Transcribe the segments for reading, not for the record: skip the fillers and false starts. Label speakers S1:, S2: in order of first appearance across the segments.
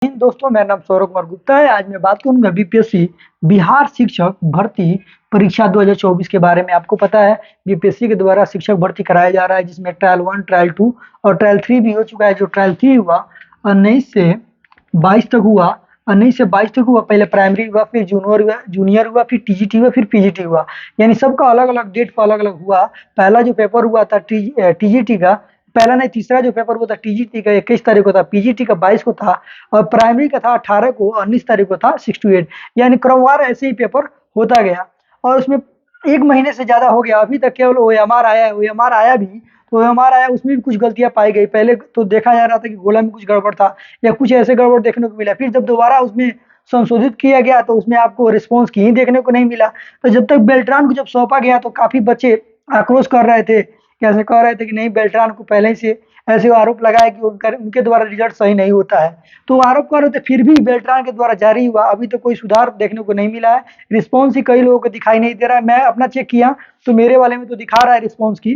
S1: दोस्तों, मेरा नाम सौरभ कुमार गुप्ता है। आज मैं बात करूंगा बीपीएससी बिहार शिक्षक भर्ती परीक्षा 2024 के बारे में। आपको पता है बीपीएससी के द्वारा शिक्षक भर्ती कराया जा रहा है, जिसमें ट्रायल 1, ट्रायल 2 और ट्रायल 3 भी हो चुका है। जो ट्रायल 3 हुआ 19 से 22 तक हुआ। 19 से 22 तक हुआ। पहले प्राइमरी हुआ, फिर जूनियर हुआ, फिर टीजीटी हुआ, फिर पीजीटी हुआ। यानी सबका अलग अलग डेट पर अलग अलग हुआ। पहला जो पेपर हुआ था टीजीटी का, पहला नहीं तीसरा जो पेपर हुआ था टीजीटी का 21 तारीख को था, पीजीटी का 22 को था, और प्राइमरी का था 18 को, 19 तारीख को था 6 to 8। यानी क्रमवार ऐसे ही पेपर होता गया। और उसमें एक महीने से ज़्यादा हो गया, अभी तक केवल ओएमआर आया है। ओएमआर आया भी तो ओएमआर आया, उसमें भी कुछ गलतियां पाई गई। पहले तो देखा जा रहा था कि गोला में कुछ गड़बड़ था या कुछ ऐसे गड़बड़ देखने को मिला। फिर जब दोबारा उसमें संशोधित किया गया तो उसमें आपको रिस्पॉन्स की ही देखने को नहीं मिला। तो जब तक बेल्ट्रान को जब सौंपा गया तो काफ़ी बच्चे आक्रोश कर रहे थे, कैसे कह रहे थे कि नहीं, बेल्ट्रान को पहले ही से ऐसे आरोप लगाया कि उनके द्वारा रिजल्ट सही नहीं होता है। तो वो आरोप कर रहे थे, फिर भी बेल्ट्रान के द्वारा जारी हुआ। अभी तो कोई सुधार देखने को नहीं मिला है। रिस्पॉन्स ही कई लोगों को दिखाई नहीं दे रहा है। मैं अपना चेक किया तो मेरे वाले में तो दिखा रहा है रिस्पॉन्स की,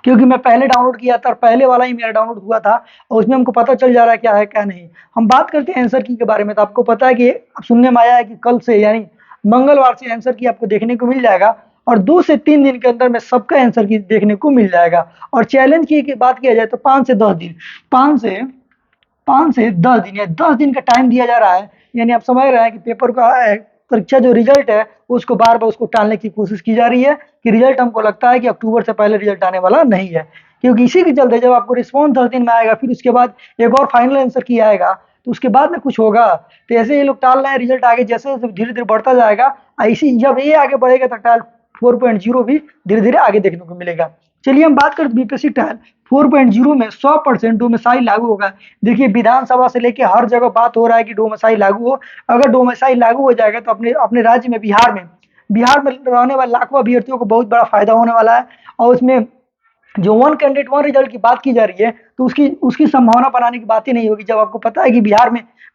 S1: क्योंकि मैं पहले डाउनलोड किया था और पहले वाला ही मेरा डाउनलोड हुआ था, और उसमें हमको पता चल जा रहा है क्या है क्या नहीं। हम बात करते हैं आंसर की के बारे में। तो आपको पता है कि अब सुनने में आया है कि कल से यानी मंगलवार से आंसर की आपको देखने को मिल जाएगा, और 2 से 3 दिन के अंदर में सबका आंसर की देखने को मिल जाएगा। और चैलेंज की बात किया जाए तो 5 से 10 दिन, 5 से 10 दिन या 10 दिन का टाइम दिया जा रहा है। यानी आप समझ रहे हैं कि पेपर का परीक्षा जो रिजल्ट है उसको बार बार उसको टालने की कोशिश की जा रही है, कि रिजल्ट हमको लगता है कि अक्टूबर से पहले रिजल्ट आने वाला नहीं है। क्योंकि इसी के चलते जब आपको रिस्पॉन्स 10 दिन में आएगा, फिर उसके बाद एक और फाइनल आंसर की आएगा, तो उसके बाद में कुछ होगा। तो ऐसे ये लोग टाल रहे हैं। रिजल्ट आगे जैसे जैसे धीरे धीरे बढ़ता जाएगा, ऐसी जब ये आगे बढ़ेगा तो ट्रायल 4.0 भी धीरे धीरे आगे देखने को मिलेगा। चलिए हम बात करते बीपीएससी ट्रायल 4.0 में 100% डोमिसाइल लागू होगा। देखिए, विधानसभा से लेके हर जगह बात हो रहा है कि डोमिसाइल लागू हो। अगर डोमिसाइल लागू हो जाएगा तो अपने अपने राज्य में, बिहार में रहने वाले लाखों अभ्यर्थियों को बहुत बड़ा फायदा होने वाला है। और उसमें जो वन कैंडिडेट वन रिजल्ट की बात की जा रही है, तो उसकी उसकी संभावना बनाने की बात ही नहीं होगी। जब आपको पता है कि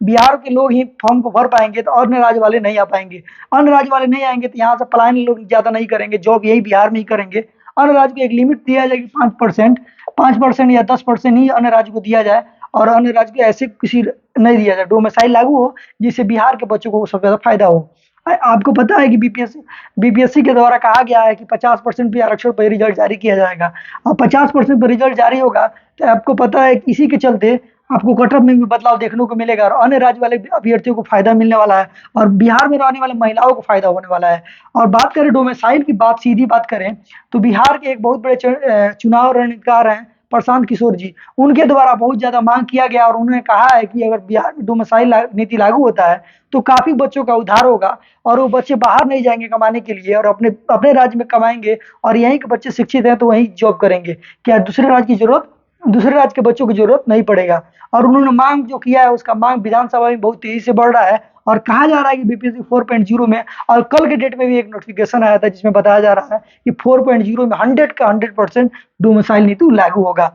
S1: बिहार के लोग ही फॉर्म को भर पाएंगे, तो अन्य राज्य वाले नहीं आ पाएंगे। अन्य राज्य वाले नहीं आएंगे तो यहाँ से पलायन लोग ज़्यादा नहीं करेंगे, जॉब यही बिहार में ही करेंगे। अन्य राज्य को एक लिमिट दिया जाएगी, 5%, 5% या 10% ही अन्य राज्य को दिया जाए, और अन्य राज्य को ऐसे किसी नहीं दिया जाए। डोमिसाइल लागू हो जिससे बिहार के बच्चों को सबसे ज़्यादा फायदा हो। आपको पता है कि बीपीएससी के द्वारा कहा गया है कि 50% भी आरक्षण पर रिजल्ट जारी किया जाएगा, और 50% पर रिजल्ट जारी होगा तो आपको पता है कि इसी के चलते आपको कट ऑफ में भी बदलाव देखने को मिलेगा, और अन्य राज्य वाले अभ्यर्थियों को फायदा मिलने वाला है, और बिहार में रहने वाले महिलाओं को फायदा होने वाला है। और बात करें डोमिसाइल की, सीधी बात करें तो बिहार के एक बहुत बड़े चुनाव रणनीतिकार हैं प्रशांत किशोर जी। उनके द्वारा बहुत ज्यादा मांग किया गया, और उन्होंने कहा है कि अगर बिहार में डोमिसाइल नीति लागू होता है तो काफी बच्चों का उद्धार होगा, और वो बच्चे बाहर नहीं जाएंगे कमाने के लिए, और अपने अपने राज्य में कमाएंगे, और यहीं के बच्चे शिक्षित हैं तो वहीं जॉब करेंगे। क्या दूसरे राज्य के बच्चों की जरूरत नहीं पड़ेगा। और उन्होंने मांग जो किया है, उसका मांग विधानसभा में बहुत तेजी से बढ़ रहा है, और कहा जा रहा है कि बीपीएससी 4.0 में, और कल के डेट में भी एक नोटिफिकेशन आया था जिसमें बताया जा रहा है कि 4.0 में 100 का 100% डोमिसाइल नीति लागू होगा।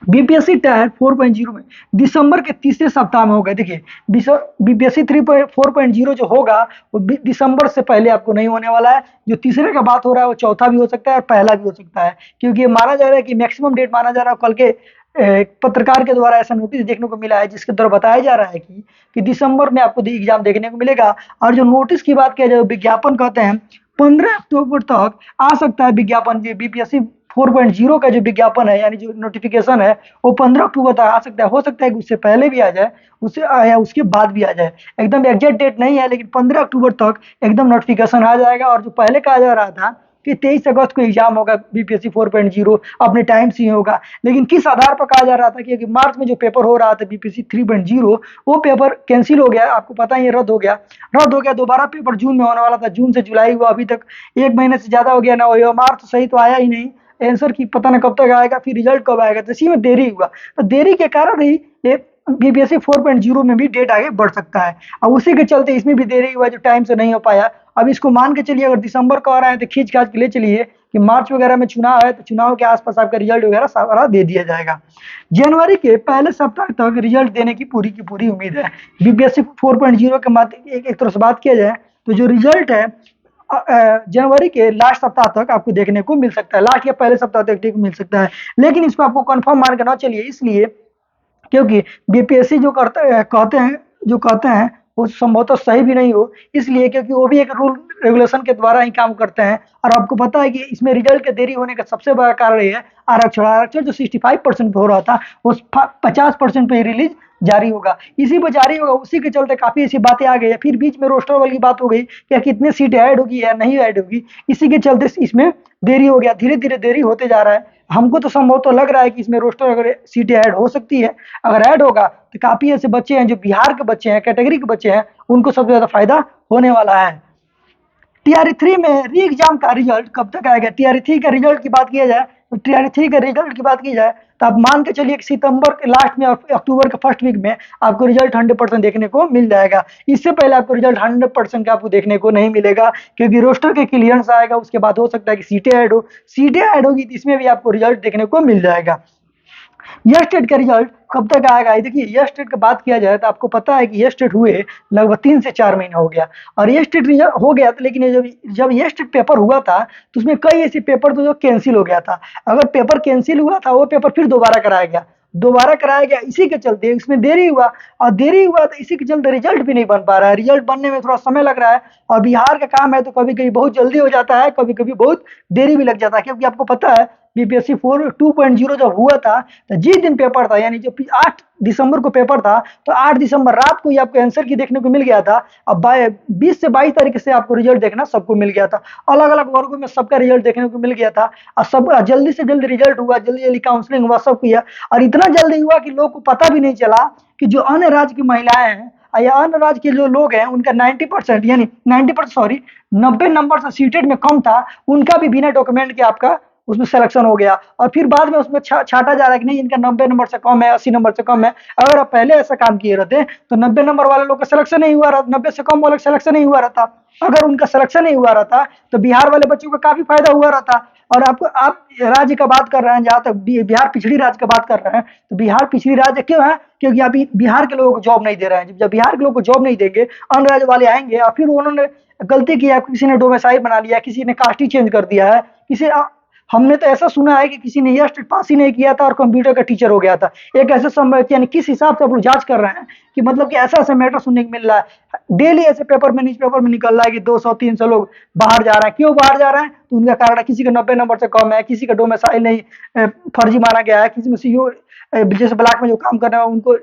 S1: बीपीएससी टायर 4.0 में दिसंबर के तीसरे सप्ताह में होगा। देखिए, बीपीएससी 4.0 जो होगा वो दिसंबर से पहले आपको नहीं होने वाला है। जो तीसरे का बात हो रहा है वो चौथा भी हो सकता है और पहला भी हो सकता है, क्योंकि ये माना जा रहा है कि मैक्सिमम डेट माना जा रहा है। कल के एक पत्रकार के द्वारा ऐसा नोटिस देखने को मिला है, जिसके द्वारा बताया जा रहा है कि दिसंबर में आपको एग्जाम देखने को मिलेगा। और जो नोटिस की बात किया जाए, विज्ञापन कहते हैं, 15 अक्टूबर तक आ सकता है विज्ञापन। बीपीएससी 4.0 का जो विज्ञापन है, यानी जो नोटिफिकेशन है, वो 15 अक्टूबर तक आ सकता है। हो सकता है कि उससे पहले भी आ जाए, उससे या उसके बाद भी आ जाए। एकदम एग्जैक्ट डेट नहीं है, लेकिन 15 अक्टूबर तक एकदम नोटिफिकेशन आ जाएगा। और जो पहले कहा जा रहा था कि 23 अगस्त को एग्जाम होगा बीपीएससी 4.0, अपने टाइम से ही होगा, लेकिन किस आधार पर कहा जा रहा था कि मार्च में जो पेपर हो रहा था बीपीएससी 3.0, वो पेपर कैंसिल हो गया। आपको पता है, ये रद्द हो गया। दोबारा पेपर जून में होने वाला था, जून से जुलाई हुआ, अभी तक 1 महीने से ज्यादा हो गया ना। मार्च तो सही तो आया ही नहीं, आंसर की पता ना कब तक आएगा, फिर रिजल्ट कब आएगा। तो इसी में देरी हुआ, तो देरी के कारण ही ये बीपीएससी 4.0 में भी डेट आगे बढ़ सकता है। और उसी के चलते इसमें भी देरी हुआ, जो टाइम से नहीं हो पाया। अब इसको मान के चलिए, अगर दिसंबर का आ रहा है तो खींच खाच के ले चलिए कि मार्च वगैरह में चुनाव है, तो चुनाव के आसपास आपका रिजल्ट वगैरह सारा दे दिया जाएगा। जनवरी के पहले सप्ताह तक रिजल्ट देने की पूरी उम्मीद है। बीपीएससी 4.0 के माध्यम एक तरह से बात किया जाए तो जो रिजल्ट है जनवरी के लास्ट सप्ताह तक आपको देखने को मिल सकता है, लास्ट या पहले सप्ताह तक देखने को मिल सकता है। लेकिन इसको आपको कंफर्म मान के ना चलिए, इसलिए क्योंकि बीपीएससी जो कहते हैं वो संभवतः सही भी नहीं हो, इसलिए क्योंकि वो भी एक रूल रेगुलेशन के द्वारा ही काम करते हैं। और आपको पता है कि इसमें रिजल्ट के देरी होने का सबसे बड़ा कारण ये है आरक्षण जो 65% पे हो रहा था वो 50% पे रिलीज जारी होगा, इसी पर जारी होगा, उसी के चलते काफी ऐसी बातें आ गई है। फिर बीच में रोस्टर वाली बात हो गई कि कितने सीट ऐड होगी या नहीं ऐड होगी, इसी के चलते इसमें देरी हो गया, धीरे धीरे देरी होते जा रहा है। हमको तो संभव तो लग रहा है कि इसमें रोस्टर अगर सीटें ऐड हो सकती है, अगर ऐड होगा तो काफी ऐसे बच्चे हैं जो बिहार के बच्चे हैं, कैटेगरी के बच्चे हैं, उनको सबसे ज्यादा फायदा होने वाला है। टीआरई 3 में री एग्जाम का रिजल्ट कब तक आएगा? टीआरई 3 का रिजल्ट की बात किया जाए तो टीआरई 3 के रिजल्ट की बात की जाए तो आप मान के चलिए कि सितंबर के लास्ट में और अक्टूबर के फर्स्ट वीक में आपको रिजल्ट 100% देखने को मिल जाएगा। इससे पहले आपको रिजल्ट 100% का आपको देखने को नहीं मिलेगा, क्योंकि रोस्टर के क्लियरेंस आएगा, उसके बाद हो सकता है कि सीटें ऐड होगी तो इसमें भी आपको रिजल्ट देखने को मिल जाएगा। यह स्टेट का रिजल्ट कब तक आएगा? देखिए यह स्टेट की बात किया जाए तो आपको पता है कि यह स्टेट हुए लगभग 3 से 4 महीने हो गया, और यह स्टेट रिजल्ट हो गया था, लेकिन जब यह स्टेट पेपर हुआ था तो उसमें कई ऐसे पेपर थे जो कैंसिल हो गया था। अगर पेपर कैंसिल हुआ था वो पेपर फिर दोबारा कराया गया, इसी के चलते इसमें देरी हुआ, और देरी हुआ तो इसी के चलते रिजल्ट भी नहीं बन पा रहा है, रिजल्ट बनने में थोड़ा समय लग रहा है। और बिहार का काम है तो कभी कभी बहुत जल्दी हो जाता है, कभी कभी बहुत देरी भी लग जाता है, क्योंकि आपको पता है बीपीएससी 2.0 जब हुआ था तो जिस दिन पेपर था, यानी जो 8 दिसंबर को पेपर था, तो 8 दिसंबर रात को ही आपको आंसर की देखने को मिल गया था। अब 20 से 22 तारीख से आपको रिजल्ट देखना सबको मिल गया था, अलग अलग वर्गों में सबका रिजल्ट देखने को मिल गया था, और सब जल्दी से जल्दी रिजल्ट हुआ, जल्दी जल्दी काउंसलिंग हुआ, सब किया, और इतना जल्दी हुआ कि लोग को पता भी नहीं चला कि जो अन्य राज्य की महिलाएं हैं या अन्य राज्य के जो लोग हैं उनका 90% यानी 90% सॉरी 90 नंबर से सीटेड में कम था, उनका भी बिना डॉक्यूमेंट के आपका उसमें सिलेक्शन हो गया। और फिर बाद में उसमें छाटा जा रहा है कि नहीं इनका 90 नंबर से कम है, 80 नंबर से कम है। अगर आप पहले ऐसा काम किए रहते तो 90 नंबर वाले लोग का सिलेक्शन नहीं हुआ रहता, 90 से कम वाले का सिलेक्शन नहीं हुआ रहता। अगर उनका सिलेक्शन नहीं हुआ रहता तो बिहार वाले बच्चों को काफी फायदा हुआ रहता। और आप राज्य का बात कर रहे हैं, जहाँ तक बिहार पिछड़ी राज्य का बात कर रहे हैं, तो बिहार पिछड़ी राज्य क्यों है? क्योंकि अभी बिहार के लोगों को जॉब नहीं दे रहे हैं। जब बिहार के लोगों को जॉब नहीं देंगे, अन्य राज्य वाले आएंगे, और फिर उन्होंने गलती किया, किसी ने डोमिसाइल बना लिया, किसी ने कास्ट ही चेंज कर दिया है, हमने तो ऐसा सुना है कि किसी ने यह स्टेट पास ही नहीं किया था और कंप्यूटर का टीचर हो गया था। एक ऐसे समय, यानी किस हिसाब से आप लोग जांच कर रहे हैं कि मतलब कि ऐसा ऐसा मैटर सुनने को मिल रहा है, डेली ऐसे न्यूज पेपर में निकल रहा है कि 200-300 लोग बाहर जा रहे हैं। क्यों बाहर जा रहे हैं? तो उनका कारण है किसी का 90 नंबर से कम है, किसी का डोमिसाइल नहीं फर्जी माना गया है, किसी में सीओ जैसे ब्लैक में जो काम कर रहे हैं उनको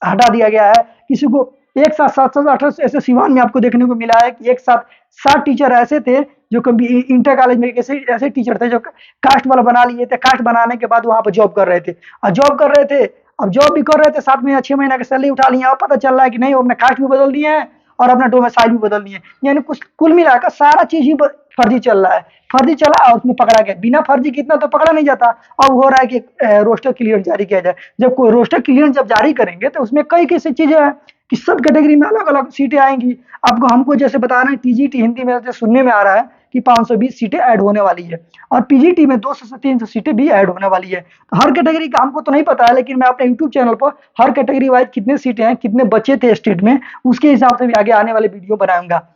S1: हटा दिया गया है, किसी को एक साथ 7-7-8 ऐसे सिवान में आपको देखने को मिला है कि एक साथ 7 टीचर ऐसे थे जो कभी इंटर कॉलेज में ऐसे टीचर थे जो कास्ट वाला बना लिए थे, कास्ट बनाने के बाद वहां पर जॉब कर रहे थे, और जॉब कर रहे थे, अब जॉब भी कर रहे थे, 7 महीना 6 महीना की सैलरी उठा लिया, अब पता चल रहा है कि नहीं वो अपने कास्ट भी बदल दिए हैं और अपना डोमिसाइल भी बदल दिए, यानी कुछ कुल मिलाकर सारा चीज ही फर्जी चल रहा है। फर्जी चला और उसमें पकड़ा गया, बिना फर्जी कितना तो पकड़ा नहीं जाता। अब हो रहा है कि रोस्टर क्लियर जारी किया जाए। जब कोई रोस्टर क्लियर जब जारी करेंगे तो उसमें कई कैसी चीजें हैं कि सब कैटेगरी में अलग अलग सीटें आएंगी। आपको हमको जैसे बता रहे हैं टीजीटी हिंदी में जैसे सुनने में आ रहा है कि 520 सीटें ऐड होने वाली है, और पीजीटी में 200 से 300 सीटें भी ऐड होने वाली है। तो हर कैटेगरी का हमको तो नहीं पता है, लेकिन मैं अपने यूट्यूब चैनल पर हर कैटेगरी वाइज कितने सीटें हैं, कितने बच्चे थे स्टेट में, उसके हिसाब से भी आगे आने वाले वीडियो बनाऊंगा।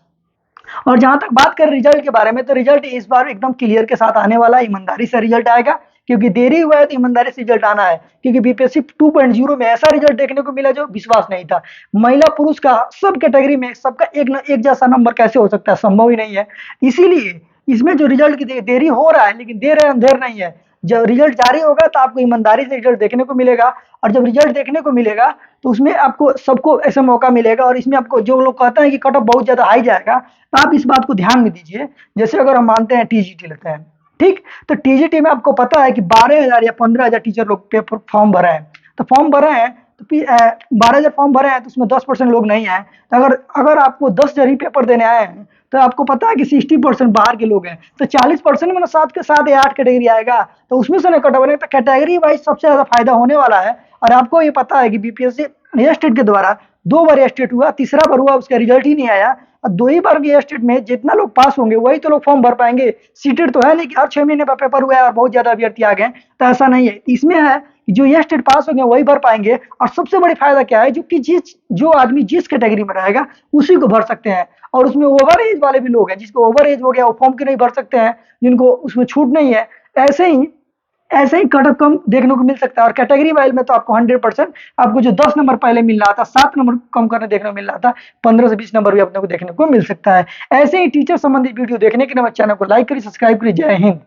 S1: और जहां तक बात करें रिजल्ट के बारे में, तो रिजल्ट इस बार एकदम क्लियर के साथ आने वाला है, ईमानदारी से रिजल्ट आएगा, क्योंकि देरी हुआ है तो ईमानदारी से रिजल्ट आना है। क्योंकि बीपीएससी 2.0 में ऐसा रिजल्ट देखने को मिला जो विश्वास नहीं था, महिला पुरुष का सब कैटेगरी में सबका एक जैसा नंबर कैसे हो सकता है? संभव ही नहीं है। इसीलिए इसमें जो रिजल्ट की देरी हो रहा है, लेकिन देर है अंधेर नहीं है। जब रिजल्ट जारी होगा तो आपको ईमानदारी से रिजल्ट देखने को मिलेगा, और जब रिजल्ट देखने को मिलेगा तो उसमें आपको सबको ऐसा मौका मिलेगा। और इसमें आपको जो लोग कहते हैं कि कट ऑफ बहुत ज्यादा हाई जाएगा, तो आप इस बात को ध्यान में दीजिए। जैसे अगर हम मानते हैं टीजीटी लेते हैं, ठीक, तो टीजीटी में आपको पता है कि 12,000 या 15,000 टीचर लोग पेपर फॉर्म भरे हैं, तो फॉर्म भरे हैं तो 12,000 फॉर्म भरे हैं तो उसमें 10% लोग नहीं आए। तो अगर आपको 10,000 ही पेपर देने आए हैं तो आपको पता है कि 60% बाहर के लोग हैं, तो 40% में ना 7 के 7 या 8 कैटेगरी आएगा, तो उसमें से ना कट बने, तो कैटेगरी वाइज सबसे ज्यादा फायदा होने वाला है। और आपको ये पता है कि बीपीएससी स्टेट के द्वारा 2 बार स्टेट हुआ, तीसरा बार हुआ उसका रिजल्ट ही नहीं आया, और 2 ही बार के स्टेट में जितना लोग पास होंगे वही तो लोग फॉर्म भर पाएंगे। सीटेड तो है नहीं कि हर 6 महीने पर पेपर हुआ है और बहुत ज्यादा अभ्यर्थी आ गए, तो ऐसा नहीं है। इसमें है कि जो ये स्टेट पास होंगे वही भर पाएंगे। और सबसे बड़ी फायदा क्या है, जो आदमी जिस कैटेगरी में रहेगा उसी को भर सकते हैं। और उसमें ओवर एज वाले भी लोग हैं, जिसको ओवर एज हो गया वो फॉर्म क्यों नहीं भर सकते हैं, जिनको उसमें छूट नहीं है। ऐसे ही ऐसे ही कट ऑफ कम देखने को मिल सकता है। और कैटेगरी वाइज में तो आपको 100% आपको जो 10 नंबर पहले मिल रहा था, 7 नंबर कम करने देखने को मिल रहा था, 15 से 20 नंबर भी अपने को देखने को मिल सकता है। ऐसे ही टीचर संबंधित वीडियो देखने के लिए हमारे चैनल को लाइक करिए, सब्सक्राइब करिए। जय हिंद।